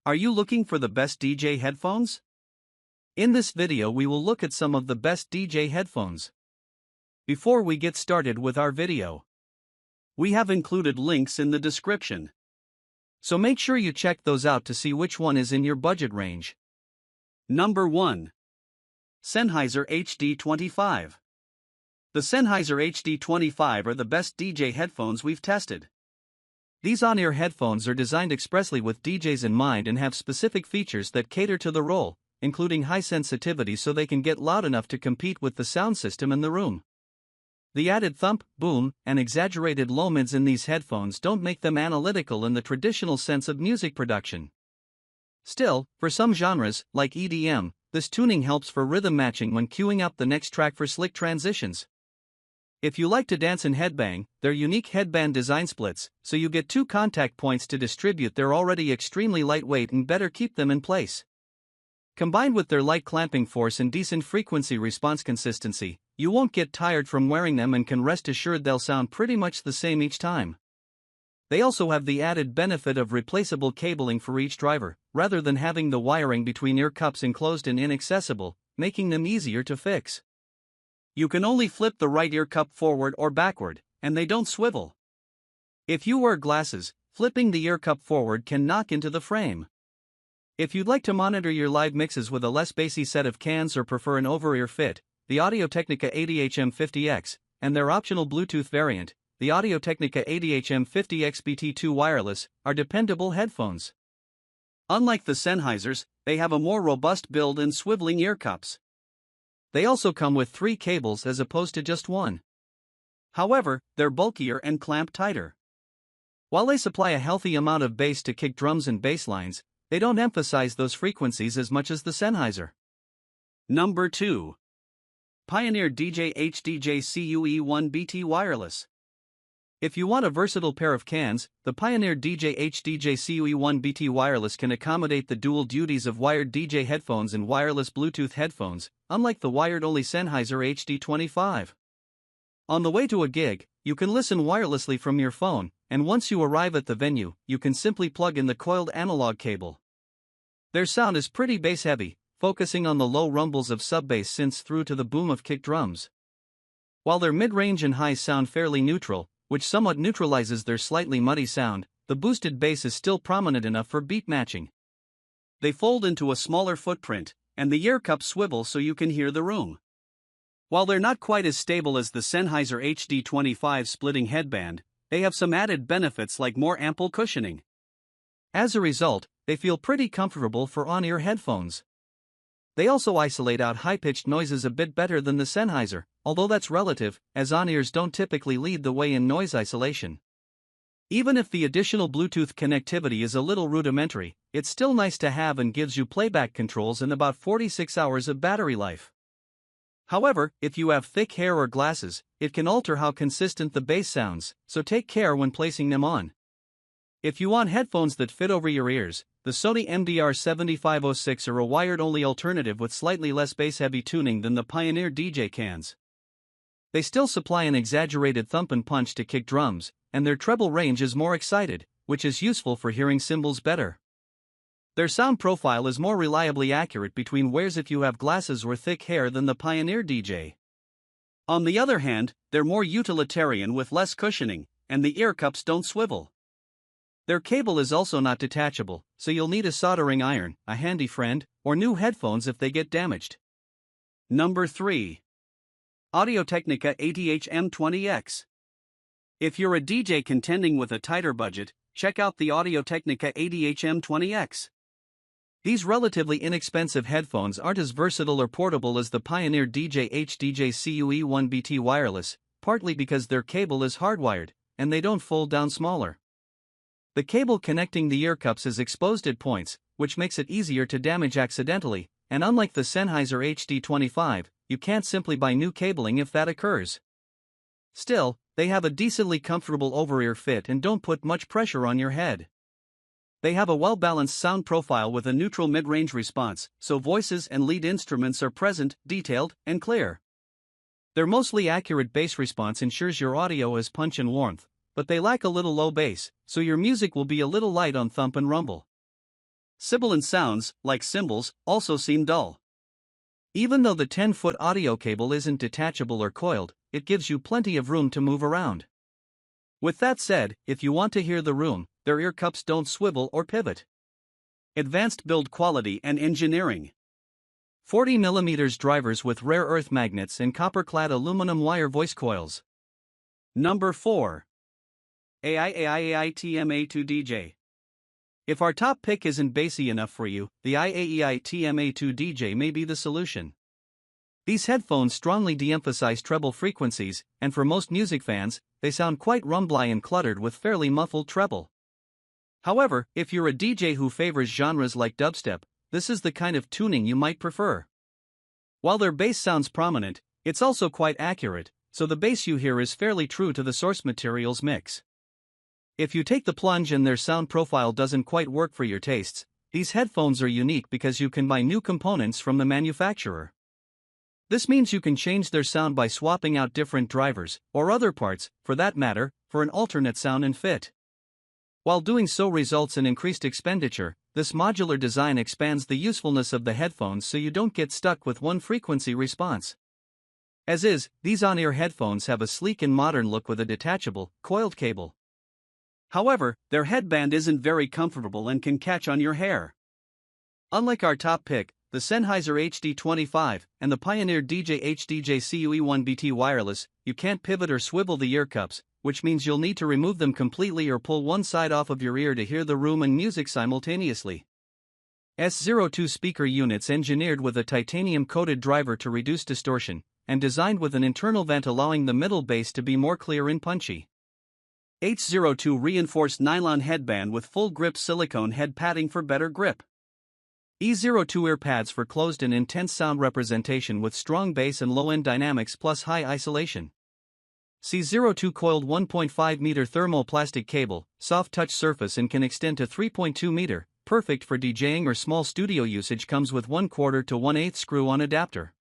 Are you looking for the best DJ headphones? In this video we will look at some of the best DJ headphones. Before we get started with our video, we have included links in the description. So make sure you check those out to see which one is in your budget range. Number 1. Sennheiser HD-25. The Sennheiser HD-25 are the best DJ headphones we've tested. These on-ear headphones are designed expressly with DJs in mind and have specific features that cater to the role, including high sensitivity so they can get loud enough to compete with the sound system in the room. The added thump, boom, and exaggerated low mids in these headphones don't make them analytical in the traditional sense of music production. Still, for some genres, like EDM, this tuning helps for rhythm matching when queuing up the next track for slick transitions. If you like to dance and headbang, they're unique headband design splits, so you get two contact points to distribute. They're already extremely lightweight and better keep them in place. Combined with their light clamping force and decent frequency response consistency, you won't get tired from wearing them and can rest assured they'll sound pretty much the same each time. They also have the added benefit of replaceable cabling for each driver, rather than having the wiring between ear cups enclosed and inaccessible, making them easier to fix. You can only flip the right ear cup forward or backward, and they don't swivel. If you wear glasses, flipping the ear cup forward can knock into the frame. If you'd like to monitor your live mixes with a less bassy set of cans or prefer an over-ear fit, the Audio-Technica ATH-M20x, and their optional Bluetooth variant, the Audio-Technica ATH-M50x BT2 wireless, are dependable headphones. Unlike the Sennheisers, they have a more robust build and swiveling ear cups. They also come with 3 cables as opposed to just one. However, they're bulkier and clamp tighter. While they supply a healthy amount of bass to kick drums and bass lines, they don't emphasize those frequencies as much as the Sennheiser. Number 2. Pioneer DJ CUE1BT wireless. If you want a versatile pair of cans, the Pioneer DJ CUE1BT wireless can accommodate the dual duties of wired DJ headphones and wireless Bluetooth headphones, unlike the wired-only Sennheiser HD-25. On the way to a gig, you can listen wirelessly from your phone, and once you arrive at the venue, you can simply plug in the coiled analog cable. Their sound is pretty bass-heavy, focusing on the low rumbles of sub-bass synths through to the boom of kick drums. While their mid-range and highs sound fairly neutral, which somewhat neutralizes their slightly muddy sound, the boosted bass is still prominent enough for beat matching. They fold into a smaller footprint, and the ear cups swivel so you can hear the room. While they're not quite as stable as the Sennheiser HD-25 splitting headband, they have some added benefits like more ample cushioning. As a result, they feel pretty comfortable for on-ear headphones. They also isolate out high-pitched noises a bit better than the Sennheiser, although that's relative, as on-ears don't typically lead the way in noise isolation. Even if the additional Bluetooth connectivity is a little rudimentary, it's still nice to have and gives you playback controls and about 46 hours of battery life. However, if you have thick hair or glasses, it can alter how consistent the bass sounds, so take care when placing them on. If you want headphones that fit over your ears, the Sony MDR7506 are a wired-only alternative with slightly less bass-heavy tuning than the Pioneer DJ cans. They still supply an exaggerated thump and punch to kick drums, and their treble range is more excited, which is useful for hearing cymbals better. Their sound profile is more reliably accurate between wears if you have glasses or thick hair than the Pioneer DJ. On the other hand, they're more utilitarian with less cushioning, and the ear cups don't swivel. Their cable is also not detachable, so you'll need a soldering iron, a handy friend, or new headphones if they get damaged. Number 3. Audio-Technica ATH-M20x. If you're a DJ contending with a tighter budget, check out the Audio-Technica ATH-M20x. These relatively inexpensive headphones aren't as versatile or portable as the Pioneer DJ CUE1BT wireless, partly because their cable is hardwired, and they don't fold down smaller. The cable connecting the ear cups is exposed at points, which makes it easier to damage accidentally, and unlike the Sennheiser HD-25, you can't simply buy new cabling if that occurs. Still, they have a decently comfortable over-ear fit and don't put much pressure on your head. They have a well-balanced sound profile with a neutral mid-range response, so voices and lead instruments are present, detailed, and clear. Their mostly accurate bass response ensures your audio has punch and warmth, but they lack a little low bass, so your music will be a little light on thump and rumble. Sibilant sounds, like cymbals, also seem dull. Even though the 10-foot audio cable isn't detachable or coiled, it gives you plenty of room to move around. With that said, if you want to hear the room, their ear cups don't swivel or pivot. Advanced build quality and engineering. 40mm drivers with rare earth magnets and copper-clad aluminum wire voice coils. Number 4. AIAIAI TM-A2DJ. If our top pick isn't bassy enough for you, the AIAIAI TM-A2DJ may be the solution. These headphones strongly de-emphasize treble frequencies, and for most music fans, they sound quite rumbly and cluttered with fairly muffled treble. However, if you're a DJ who favors genres like dubstep, this is the kind of tuning you might prefer. While their bass sounds prominent, it's also quite accurate, so the bass you hear is fairly true to the source material's mix. If you take the plunge and their sound profile doesn't quite work for your tastes, these headphones are unique because you can buy new components from the manufacturer. This means you can change their sound by swapping out different drivers, or other parts, for that matter, for an alternate sound and fit. While doing so results in increased expenditure, this modular design expands the usefulness of the headphones so you don't get stuck with one frequency response. As is, these on-ear headphones have a sleek and modern look with a detachable, coiled cable. However, their headband isn't very comfortable and can catch on your hair. Unlike our top pick, the Sennheiser HD25 and the Pioneer DJ CUE1BT wireless, you can't pivot or swivel the ear cups, which means you'll need to remove them completely or pull one side off of your ear to hear the room and music simultaneously. S02 speaker units engineered with a titanium-coated driver to reduce distortion, and designed with an internal vent allowing the middle bass to be more clear and punchy. H02 reinforced nylon headband with full grip silicone head padding for better grip. E02 ear pads for closed and intense sound representation with strong bass and low-end dynamics plus high isolation. C02 coiled 1.5 meter thermoplastic cable, soft touch surface and can extend to 3.2 meter, perfect for DJing or small studio usage. Comes with 1/4 to 1/8 screw-on adapter.